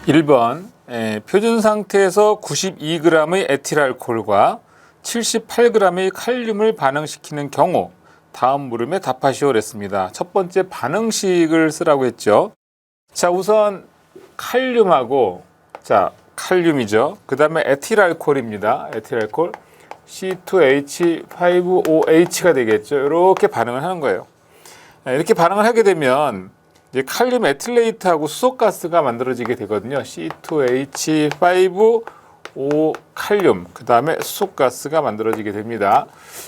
1번 표준 상태에서 92g의 에틸알코올과 78g의 칼륨을 반응시키는 경우 다음 물음에 답하시오 그랬습니다. 첫 번째 반응식을 쓰라고 했죠. 자, 우선 칼륨하고 칼륨이죠. 그 다음에 에틸알코올입니다. 에틸알코올 C2H5OH가 되겠죠. 이렇게 반응을 하는 거예요. 이렇게 반응을 하게 되면 이제 칼륨 에틸레이트하고 수소가스가 만들어지게 되거든요. C2H5O 칼륨, 그 다음에 수소가스가 만들어지게 됩니다.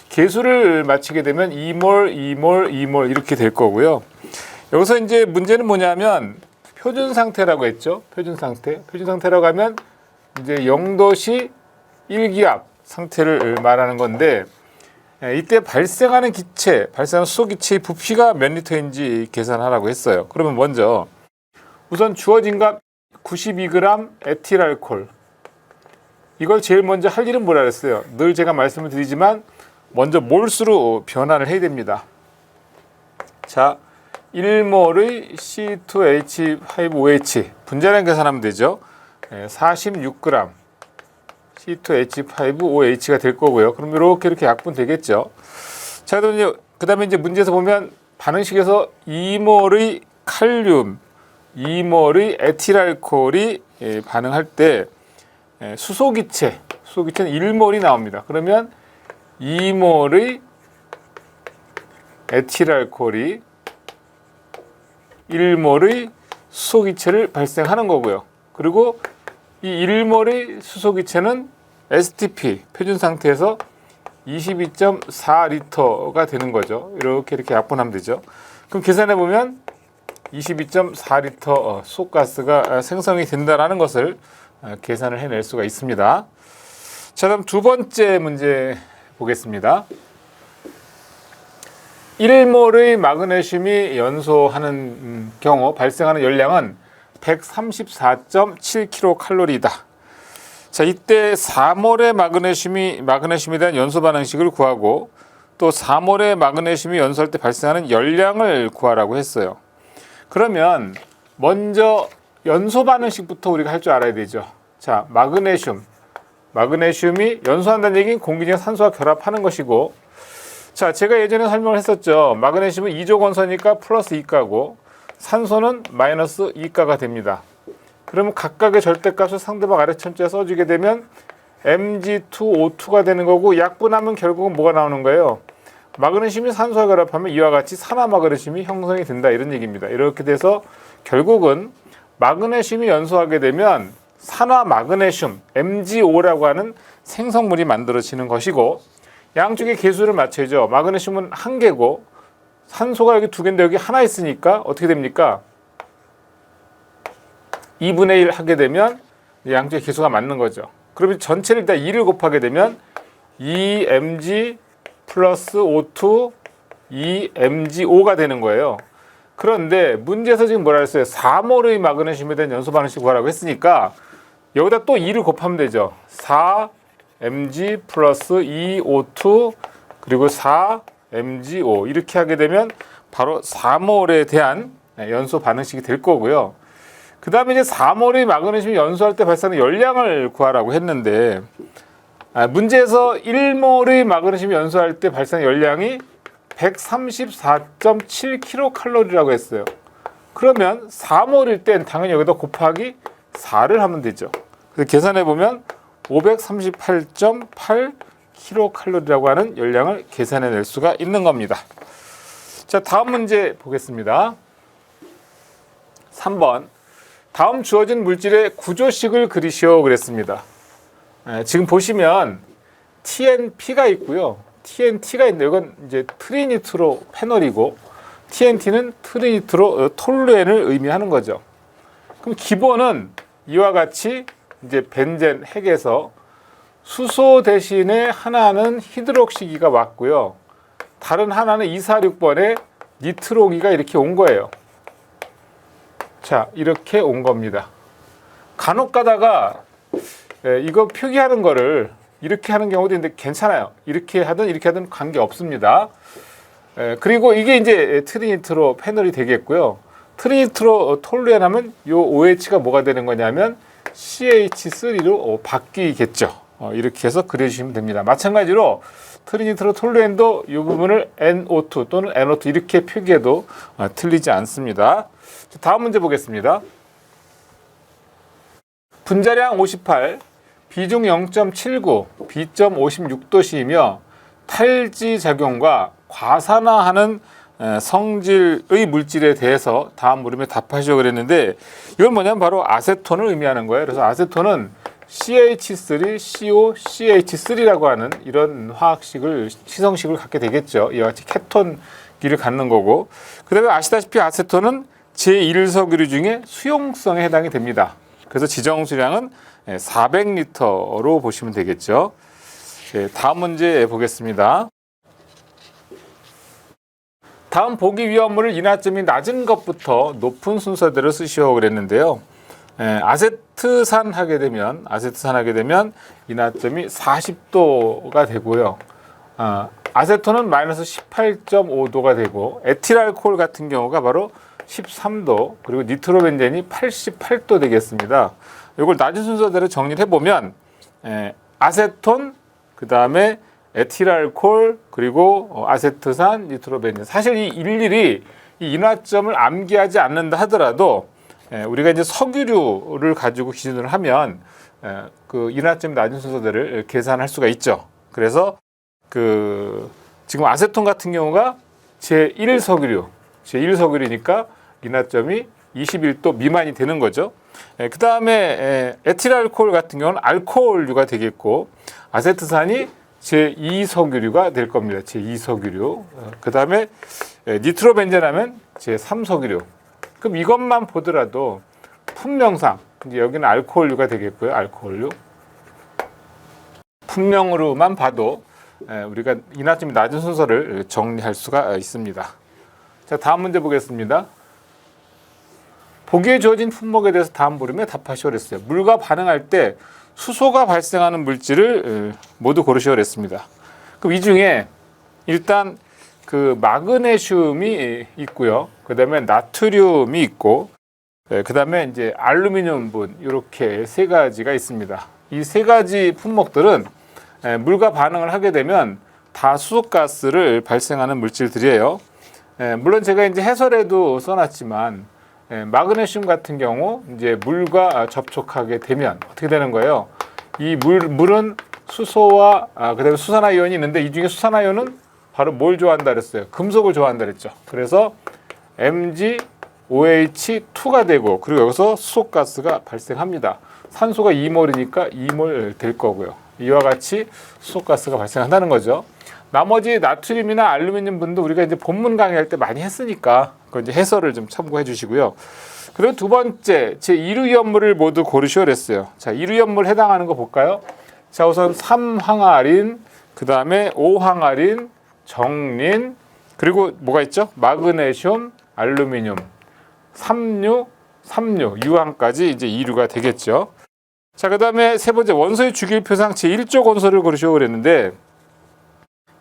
계수를 마치게 되면 2몰, 2몰, 2몰 이렇게 될 거고요. 여기서 이제 문제는 뭐냐면 표준 상태라고 했죠. 표준 상태. 표준 상태라고 하면 이제 0도씨 1기압 상태를 말하는 건데, 이때 발생하는 기체, 발생하는 수소 기체의 부피가 몇 리터인지 계산하라고 했어요. 그러면 먼저 우선 주어진 값 92g 에틸알코올, 이걸 제일 먼저 할 일은 뭐라 그랬어요? 늘 제가 말씀을 드리지만 먼저 몰수로 변환을 해야 됩니다. 자, 1몰의 C2H5OH 분자량 계산하면 되죠. 46g C2H5OH가 될 거고요. 그럼 이렇게 약분 되겠죠. 자, 그 다음에 이제 문제에서 보면 반응식에서 2몰의 칼륨, 2몰의 에틸알코올이 반응할 때 수소기체는 1몰이 나옵니다. 그러면 2몰의 에틸알코올이 1몰의 수소기체를 발생하는 거고요. 그리고 이 1몰의 수소기체는 STP, 표준 상태에서 22.4리터가 되는 거죠. 이렇게 약분하면 되죠. 그럼 계산해 보면 22.4리터 수소가스가 생성이 된다는 것을 계산을 해낼 수가 있습니다. 자, 그럼 두 번째 문제 보겠습니다. 1몰의 마그네슘이 연소하는 경우 발생하는 열량은 134.7kcal이다. 자, 이때 4몰의 마그네슘에 대한 연소 반응식을 구하고 또 4몰의 마그네슘이 연소할 때 발생하는 열량을 구하라고 했어요. 그러면 먼저 연소 반응식부터 우리가 할 줄 알아야 되죠. 자, 마그네슘이 연소한다는 얘기는 공기 중에 산소와 결합하는 것이고, 자, 제가 예전에 설명을 했었죠. 마그네슘은 2조 원소니까 플러스 2가고 산소는 마이너스 2가가 됩니다. 그러면 각각의 절대값을 상대방 아래천자에 써주게 되면 Mg2O2가 되는 거고, 약분하면 결국은 뭐가 나오는 거예요? 마그네슘이 산소와 결합하면 이와 같이 산화마그네슘이 형성이 된다, 이런 얘기입니다. 이렇게 돼서 결국은 마그네슘이 연소하게 되면 산화마그네슘 MgO라고 하는 생성물이 만들어지는 것이고, 양쪽의 계수를 맞춰야죠. 마그네슘은 1개고 산소가 여기 2개인데 여기 하나 있으니까 어떻게 됩니까? 2분의 1 하게 되면 양쪽의 계수가 맞는 거죠. 그러면 전체를 일단 2를 곱하게 되면 2mg 플러스 O2 2mgO가 되는 거예요. 그런데 문제에서 지금 뭐라 했어요? 4몰의 마그네슘에 대한 연소 반응식 구하라고 했으니까 여기다 또 2를 곱하면 되죠. 4mg 플러스 2O2 그리고 4mgO 이렇게 하게 되면 바로 4몰에 대한 연소 반응식이 될 거고요. 그 다음에 이제 4몰의 마그네슘이 연소할 때 발생하는 열량을 구하라고 했는데, 문제에서 1몰의 마그네슘이 연소할 때 발생하는 열량이 134.7kcal라고 했어요. 그러면 4몰일 땐 당연히 여기다 곱하기 4를 하면 되죠. 그래서 계산해 보면 538.8kcal라고 하는 열량을 계산해 낼 수가 있는 겁니다. 자, 다음 문제 보겠습니다. 3번. 다음 주어진 물질의 구조식을 그리시오 그랬습니다. 지금 보시면 TNP가 있고요. TNT가 있는데 이건 이제 트리니트로 페놀이고, TNT는 트리니트로 톨루엔을 의미하는 거죠. 그럼 기본은 이와 같이 이제 벤젠 핵에서 수소 대신에 하나는 히드록시기가 왔고요. 다른 하나는 246번에 니트로기가 이렇게 온 거예요. 자, 이렇게 온 겁니다. 간혹 가다가 이거 표기하는 거를 이렇게 하는 경우도 있는데 괜찮아요. 이렇게 하든 관계 없습니다. 그리고 이게 이제 트리니트로 페놀이 되겠고요. 트리니트로톨루엔 하면 요 OH가 뭐가 되는 거냐면 CH3로 바뀌겠죠. 이렇게 해서 그려주시면 됩니다. 마찬가지로 트리니트로톨루엔도 이 부분을 NO2 또는 NO2 이렇게 표기해도 틀리지 않습니다. 다음 문제 보겠습니다. 분자량 58, 비중 0.79, B점 56도씨이며 탈지 작용과 과산화하는 성질의 물질에 대해서 다음 물음에 답하시오 그랬는데, 이건 뭐냐면 바로 아세톤을 의미하는 거예요. 그래서 아세톤은 CH3, COCH3라고 하는 이런 화학식을, 시성식을 갖게 되겠죠. 이와 같이 케톤기를 갖는 거고, 그 다음에 아시다시피 아세톤은 제1석유류 중에 수용성에 해당이 됩니다. 그래서 지정수량은 400리터로 보시면 되겠죠. 다음 문제 보겠습니다. 다음 보기 위험물을 인하점이 낮은 것부터 높은 순서대로 쓰시오 그랬는데요. 아세트산 하게 되면 인하점이 40도가 되고요. 아세톤은 마이너스 18.5도가 되고, 에틸알코올 같은 경우가 바로 13도, 그리고 니트로벤젠이 88도 되겠습니다. 이걸 낮은 순서대로 정리를 해보면 아세톤, 그 다음에 에틸알코올, 그리고 아세트산, 니트로벤젠. 사실 이 일일이 이 인하점을 암기하지 않는다 하더라도 우리가 이제 석유류를 가지고 기준을 하면 그 인하점이 낮은 순서대를 계산할 수가 있죠. 그래서 지금 아세톤 같은 경우가 제1석유류니까 인하점이 21도 미만이 되는 거죠. 그 다음에 에틸알코올 같은 경우는 알코올류가 되겠고, 아세트산이 제2석유류가 될 겁니다. 제2석유류. 그 다음에 니트로벤젠 하면 제3석유류. 그럼 이것만 보더라도 품명상, 이제 여기는 알코올류가 되겠고요. 알코올류. 품명으로만 봐도 우리가 인하점이 낮은 순서를 정리할 수가 있습니다. 자, 다음 문제 보겠습니다. 보기에 주어진 품목에 대해서 다음 물음에 답하시오 그랬어요. 물과 반응할 때 수소가 발생하는 물질을 모두 고르시오 그랬습니다. 그럼 이 중에 일단 그 마그네슘이 있고요. 그 다음에 나트륨이 있고, 그 다음에 이제 알루미늄분, 이렇게 세 가지가 있습니다. 이 세 가지 품목들은 물과 반응을 하게 되면 다 수소가스를 발생하는 물질들이에요. 물론 제가 이제 해설에도 써놨지만, 마그네슘 같은 경우 이제 물과 접촉하게 되면 어떻게 되는 거예요? 이 물은 수소와 그다음에 수산화이온이 있는데, 이 중에 수산화이온은 바로 뭘 좋아한다 그랬어요? 금속을 좋아한다 그랬죠. 그래서 MgOH2가 되고, 그리고 여기서 수소가스가 발생합니다. 산소가 2몰이니까 2몰 될 거고요. 이와 같이 수소가스가 발생한다는 거죠. 나머지 나트륨이나 알루미늄 분도 우리가 이제 본문 강의할 때 많이 했으니까 그 이제 해설을 좀 참고해 주시고요. 그리고 두 번째, 제1유연물을 모두 고르시오 그랬어요. 자, 1유연물 해당하는 거 볼까요? 자, 우선 3항아린, 그 다음에 5항아린, 정린, 그리고 뭐가 있죠? 마그네슘, 알루미늄, 삼류, 유황까지 이제 2류가 되겠죠. 자, 그 다음에 세 번째, 원소의 주기율표상 제1족 원소를 고르시오 그랬는데,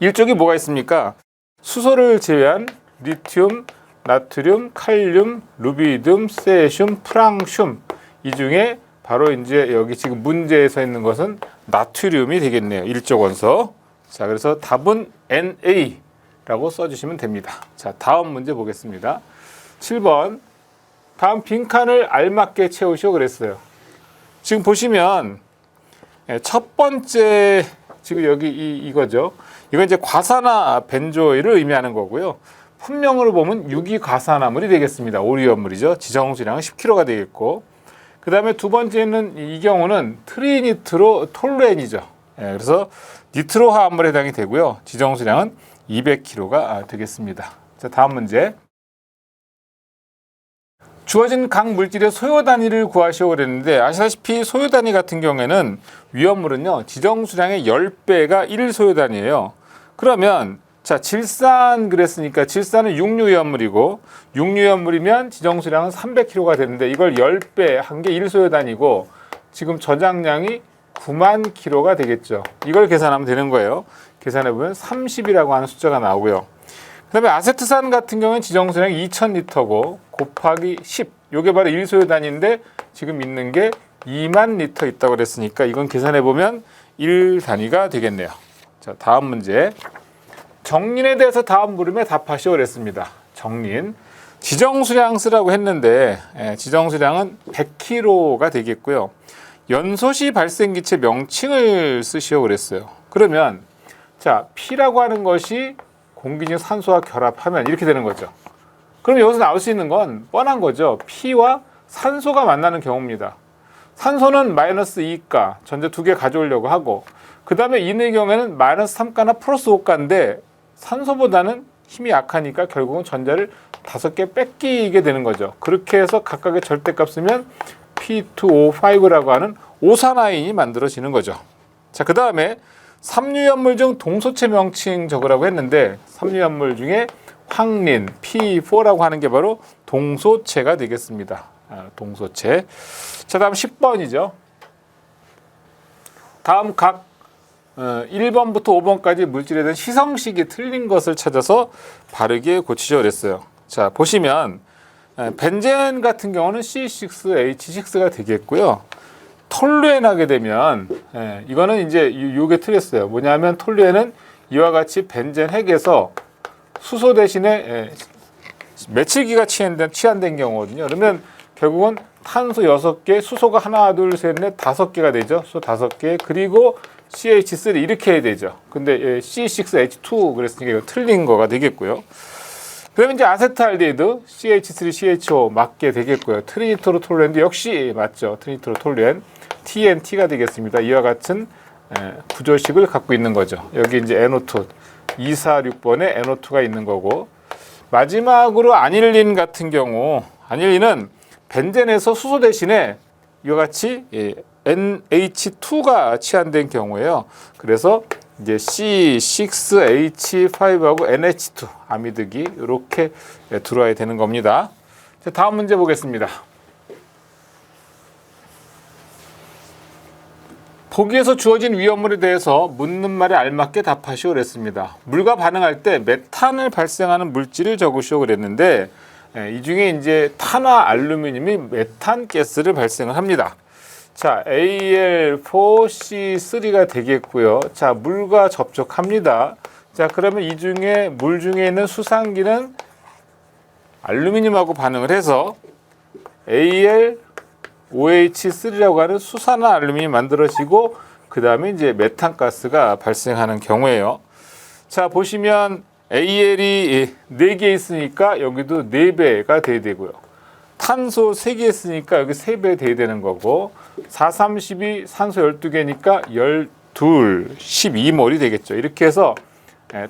1족이 뭐가 있습니까? 수소를 제외한 리튬, 나트륨, 칼륨, 루비듐, 세슘, 프랑슘. 이 중에 바로 이제 여기 지금 문제에 서 있는 것은 나트륨이 되겠네요. 1족 원소. 자, 그래서 답은 NA라고 써주시면 됩니다. 자, 다음 문제 보겠습니다. 7번. 다음 빈칸을 알맞게 채우시오 그랬어요. 지금 보시면 첫 번째, 지금 여기 이거죠. 이건 이제 과산화 벤조일을 의미하는 거고요. 품명으로 보면 유기과산화물이 되겠습니다. 오리연물이죠. 지정수량은 10kg가 되겠고, 그 다음에 두 번째는 이 경우는 트리니트로톨루엔이죠. 그래서 니트로 화합물에 해당이 되고요. 지정수량은 200kg가 되겠습니다. 자, 다음 문제. 주어진 각 물질의 소요 단위를 구하시오 그랬는데, 아시다시피 소요 단위 같은 경우에는 위험물은요, 지정수량의 10배가 1소요 단위예요. 그러면 자, 질산 그랬으니까 질산은 육류위험물이고, 육류위험물이면 지정수량은 300kg가 되는데, 이걸 10배 한 게 1소요 단위고, 지금 저장량이 9만 kg가 되겠죠. 이걸 계산하면 되는 거예요. 계산해보면 30이라고 하는 숫자가 나오고요. 그 그다음에 아세트산 같은 경우는 지정수량이 2000리터고 곱하기 10. 요게 바로 1소요 단위인데 지금 있는 게 2만 리터 있다고 그랬으니까 이건 계산해 보면 1단위가 되겠네요. 자, 다음 문제. 정린에 대해서 다음 물음에 답하시오 그랬습니다. 정린. 지정수량 쓰라고 했는데 지정수량은 100kg가 되겠고요. 연소시 발생기체 명칭을 쓰시오 그랬어요. 그러면 자, P라고 하는 것이 공기 중 산소와 결합하면 이렇게 되는 거죠. 그럼 여기서 나올 수 있는 건 뻔한 거죠. P와 산소가 만나는 경우입니다. 산소는 마이너스 2가, 전자 2개 가져오려고 하고, 그 다음에 인의 경우에는 마이너스 3가나 플러스 5가인데 산소보다는 힘이 약하니까 결국은 전자를 5개 뺏기게 되는 거죠. 그렇게 해서 각각의 절대값 쓰면 P2O5라고 하는 오산화인이 만들어지는 거죠. 자, 그 다음에 삼류연물 중 동소체 명칭 적으라고 했는데 삼류연물 중에 황린, P4라고 하는 게 바로 동소체가 되겠습니다. 동소체. 자, 다음 10번이죠. 다음 각 1번부터 5번까지 물질에 대한 시성식이 틀린 것을 찾아서 바르게 고치죠 그랬어요. 자, 보시면 벤젠 같은 경우는 C6H6가 되겠고요. 톨루엔 하게 되면 이거는 이제 요게 틀렸어요. 뭐냐면 톨루엔은 이와 같이 벤젠 핵에서 수소 대신에 메칠기가 치환된 경우거든요. 그러면 결국은 탄소 6개, 수소가 하나, 둘, 셋, 넷, 5개가 되죠. 수소 5개, 그리고 CH3 이렇게 해야 되죠. 근데 C6H2 그랬으니까 이거 틀린 거가 되겠고요. 그러면 이제 아세트알데히드 CH3CHO 맞게 되겠고요. 트리니트로톨루엔도 역시 맞죠. 트리니트로톨루엔 TNT가 되겠습니다. 이와 같은 구조식을 갖고 있는 거죠. 여기 이제 NO2 246번에 NO2가 있는 거고, 마지막으로 아닐린 같은 경우 아닐린은 벤젠에서 수소 대신에 이와 같이 NH2가 치환된 경우예요. 그래서 이제 C6H5하고 NH2 아미드기 이렇게 들어와야 되는 겁니다. 자, 다음 문제 보겠습니다. 보기에서 주어진 위험물에 대해서 묻는 말에 알맞게 답하시오 그랬습니다. 물과 반응할 때 메탄을 발생하는 물질을 적으시오 그랬는데 이 중에 이제 탄화 알루미늄이 메탄 가스를 발생을 합니다. 자, Al4C3가 되겠고요. 자, 물과 접촉합니다. 자, 그러면 이 중에 물 중에 있는 수산기는 알루미늄하고 반응을 해서 AlOH3라고 하는 수산화 알루미늄이 만들어지고 그 다음에 이제 메탄가스가 발생하는 경우에요. 자, 보시면 Al이 4개 있으니까 여기도 4배가 돼야 되고요. 탄소 3개 있으니까 여기 3배 돼야 되는 거고 4, 3, 12 산소 12개니까 12, 12몰이 되겠죠. 이렇게 해서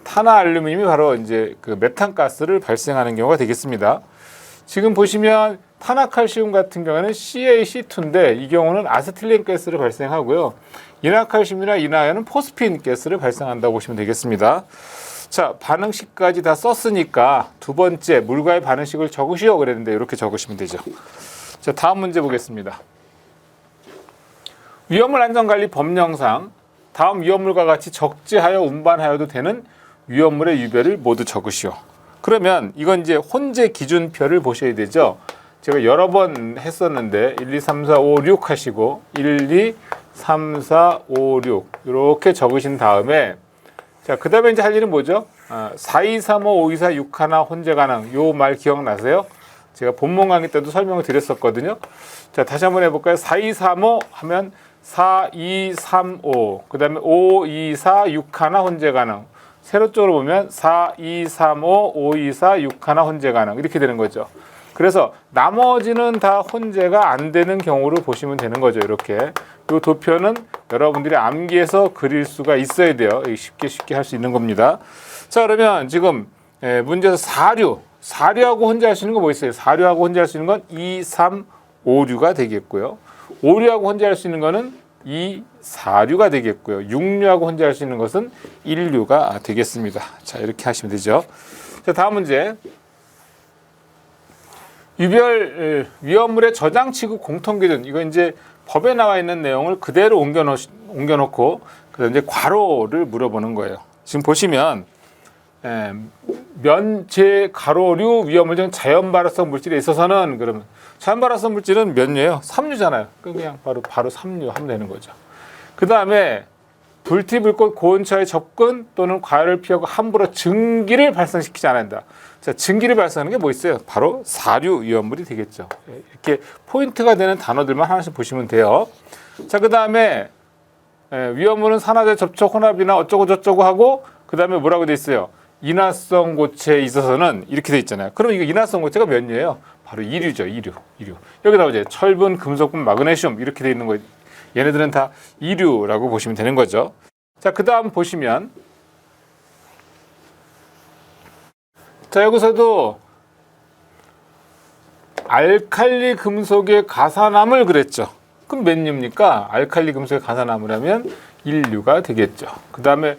탄화 알루미늄이 바로 이제 그 메탄가스를 발생하는 경우가 되겠습니다. 지금 보시면 탄화칼슘 같은 경우는 CaC2인데 이 경우는 아세틸렌 가스를 발생하고요. 이나칼슘이나 이나연은 포스핀 가스를 발생한다고 보시면 되겠습니다. 자, 반응식까지 다 썼으니까 두 번째 물과의 반응식을 적으시오 그랬는데 이렇게 적으시면 되죠. 자, 다음 문제 보겠습니다. 위험물 안전관리 법령상 다음 위험물과 같이 적재하여 운반하여도 되는 위험물의 유별을 모두 적으시오. 그러면 이건 이제 혼재 기준표를 보셔야 되죠. 제가 여러 번 했었는데 1, 2, 3, 4, 5, 6 하시고 1, 2, 3, 4, 5, 6 이렇게 적으신 다음에 자, 그 다음에 이제 할 일은 뭐죠? 4, 2, 3, 5, 5, 2, 4, 6 하나 혼재 가능. 요 말 기억나세요? 제가 본문 강의 때도 설명을 드렸었거든요. 자, 다시 한번 해볼까요? 4, 2, 3, 5 하면 4, 2, 3, 5. 그 다음에 5, 2, 4, 6 하나 혼재 가능. 세로 쪽으로 보면 4, 2, 3, 5, 5, 2, 4, 6 하나 혼재 가능. 이렇게 되는 거죠. 그래서 나머지는 다 혼재가 안 되는 경우로 보시면 되는 거죠. 이렇게. 이 도표는 여러분들이 암기해서 그릴 수가 있어야 돼요. 쉽게 할 수 있는 겁니다. 자, 그러면 지금 문제에서 사류하고 혼재할 수 있는 거 뭐 있어요? 사류하고 혼재할 수 있는 건 2, 3, 5류가 되겠고요. 오류하고 혼재할 수 있는 거는 2, 4류가 되겠고요. 6류하고 혼재할 수 있는 것은 1류가 되겠습니다. 자, 이렇게 하시면 되죠. 자, 다음 문제. 유별 위험물의 저장치구 공통기준. 이거 이제 법에 나와 있는 내용을 그대로 옮겨놓고 그다음에 이제 괄호를 물어보는 거예요. 지금 보시면 면제 가로류 위험물질 자연 발화성 물질에 있어서는 그러면 자연 발화성 물질은 몇 류예요? 3류잖아요. 그냥 바로 3류 하면 되는 거죠. 그 다음에 불티불꽃 고온차에 접근 또는 과열을 피하고 함부로 증기를 발생시키지 않아야 한다. 자, 증기를 발생하는 게 뭐 있어요? 바로 4류 위험물이 되겠죠. 이렇게 포인트가 되는 단어들만 하나씩 보시면 돼요. 자, 그 다음에 위험물은 산화제 접촉 혼합이나 어쩌고 저쩌고 하고 그 다음에 뭐라고 돼 있어요? 인화성 고체에 있어서는 이렇게 돼 있잖아요. 그럼 이거 인화성 고체가 몇 류예요? 바로 2류죠. 2류. 여기다 이제 철분, 금속분, 마그네슘 이렇게 돼 있는 거. 얘네들은 다 2류라고 보시면 되는 거죠. 자, 그 다음 보시면 자, 여기서도 알칼리 금속의 가산암을 그랬죠. 그럼 몇 류입니까? 알칼리 금속의 가산암이라면 1류가 되겠죠. 그 다음에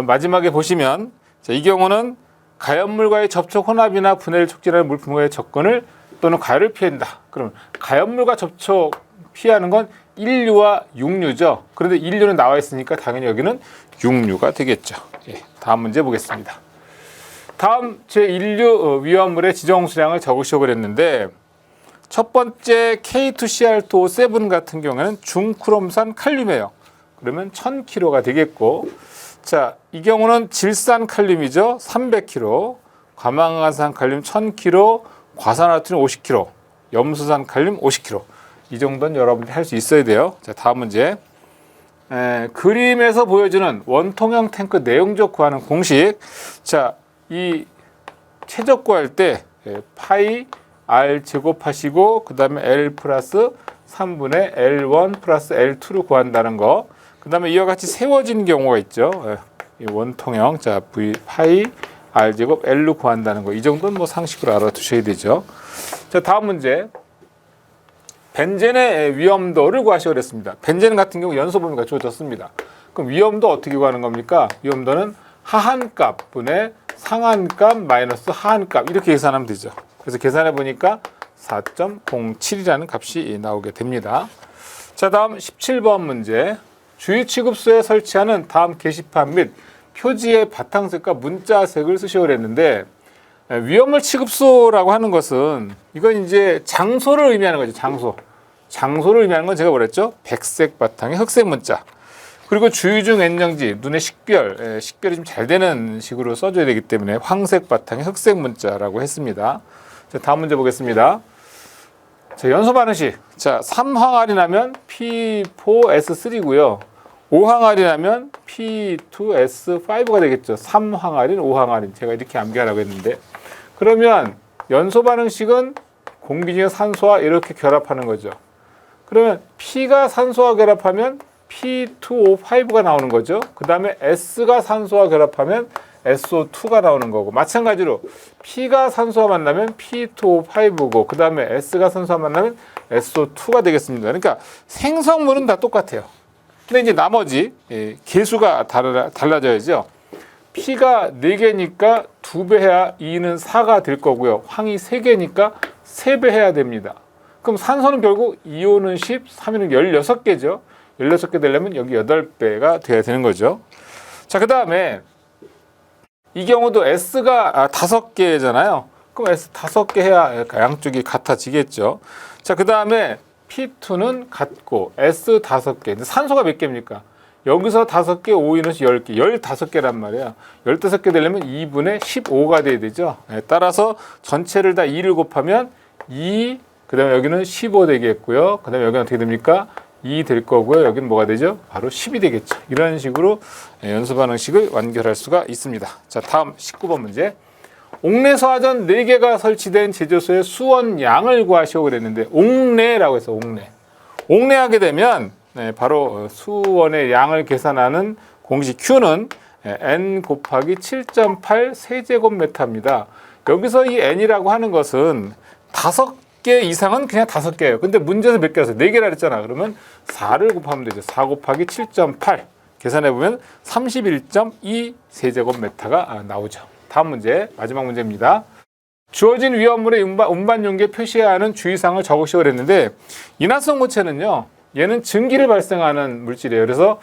마지막에 보시면 자, 이 경우는 가연물과의 접촉 혼합이나 분해를 촉진하는 물품과의 접근을 또는 가열을 피한다. 그럼 가연물과 접촉 피하는 건 1류와 6류죠. 그런데 1류는 나와 있으니까 당연히 여기는 6류가 되겠죠. 예, 다음 문제 보겠습니다. 다음 제1류 위험물의 지정 수량을 적으시오 그랬는데 첫 번째 K2CR2O7 같은 경우에는 중크롬산 칼륨이에요. 그러면 1000kg가 되겠고 자, 이 경우는 질산 칼륨이죠. 300kg, 과망간산 칼륨 1000kg, 과산화트륨 50kg, 염수산 칼륨 50kg. 이 정도는 여러분들이 할 수 있어야 돼요. 자, 다음 문제. 그림에서 보여주는 원통형 탱크 내용적 구하는 공식. 자, 이 최적 구할 때 파이 R 제곱하시고 그 다음에 L 플러스 3분의 L1 플러스 L2를 구한다는 거. 그 다음에 이와 같이 세워진 경우가 있죠. 이 원통형. 자, V 파이 R 제곱 L로 구한다는 거. 이 정도는 뭐 상식으로 알아두셔야 되죠. 자, 다음 문제. 벤젠의 위험도를 구하시오 그랬습니다. 벤젠 같은 경우 연소 범위가 주어졌습니다. 그럼 위험도 어떻게 구하는 겁니까? 위험도는 하한값 분의 상한값 마이너스 하한값 이렇게 계산하면 되죠. 그래서 계산해 보니까 4.07이라는 값이 나오게 됩니다. 자, 다음 17번 문제. 주의 취급소에 설치하는 다음 게시판 및 표지의 바탕색과 문자색을 쓰시오 그랬는데 위험물 취급소라고 하는 것은 이건 이제 장소를 의미하는 거죠. 장소를 의미하는 건 제가 뭐랬죠? 백색 바탕에 흑색 문자. 그리고 주의중 N정지, 눈의 식별이 좀 잘 되는 식으로 써줘야 되기 때문에 황색 바탕에 흑색 문자라고 했습니다. 자, 다음 문제 보겠습니다. 자, 연소 반응식. 자, 3항알이 나면 P4S3고요. 5항알이 나면 P2S5가 되겠죠. 3항알인, 5항알인. 제가 이렇게 암기하라고 했는데. 그러면 연소 반응식은 공기 중에 산소와 이렇게 결합하는 거죠. 그러면 P가 산소와 결합하면 P2O5가 나오는 거죠. 그 다음에 S가 산소와 결합하면 SO2가 나오는 거고 마찬가지로 P가 산소와 만나면 P2O5고 그 다음에 S가 산소와 만나면 SO2가 되겠습니다. 그러니까 생성물은 다 똑같아요. 근데 이제 나머지 개수가 달라져야죠. P가 4개니까 2배 해야 2는 4가 될 거고요. 황이 3개니까 3배 해야 됩니다. 그럼 산소는 결국 2호는 10, 3호는 16개죠. 16개 되려면 여기 8배가 돼야 되는 거죠. 자, 그 다음에 이 경우도 S가 5개잖아요. 그럼 S 5개 해야 양쪽이 같아지겠죠. 자, 그 다음에 P2는 같고 S 5개. 산소가 몇 개입니까? 여기서 5개, 5-10개, 15개란 말이야. 15개 되려면 2분의 15가 돼야 되죠. 따라서 전체를 다 2를 곱하면 2, 그 다음에 여기는 15 되겠고요. 그 다음에 여기는 어떻게 됩니까? 2 될 거고요. 여기는 뭐가 되죠? 바로 10이 되겠죠. 이런 식으로 연소 반응식을 완결할 수가 있습니다. 자, 다음 19번 문제. 옥내소화전 4개가 설치된 제조소의 수원 양을 구하시오 그랬는데 옥내라고 해서 옥내하게 되면 바로 수원의 양을 계산하는 공식 Q는 N 곱하기 7.8 세제곱미터입니다. 여기서 이 N이라고 하는 것은 5개 이상은 그냥 5개예요. 근데 문제에서 몇 개라서 4개라 그랬잖아. 그러면 4를 곱하면 되죠. 4 곱하기 7.8 계산해보면 31.2 세제곱미터가 나오죠. 다음 문제, 마지막 문제입니다. 주어진 위험물의 운반 용기에 표시해야 하는 주의사항을 적으시오 그랬는데 인화성 고체는요. 얘는 증기를 발생하는 물질이에요. 그래서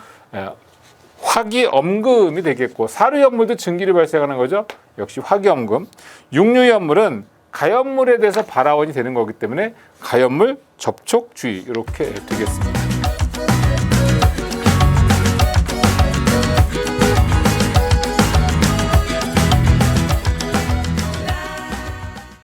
화기엄금이 되겠고, 사료염물도 증기를 발생하는 거죠. 역시 화기엄금. 육류염물은 가염물에 대해서 발화원이 되는 거기 때문에 가염물 접촉 주의 이렇게 되겠습니다.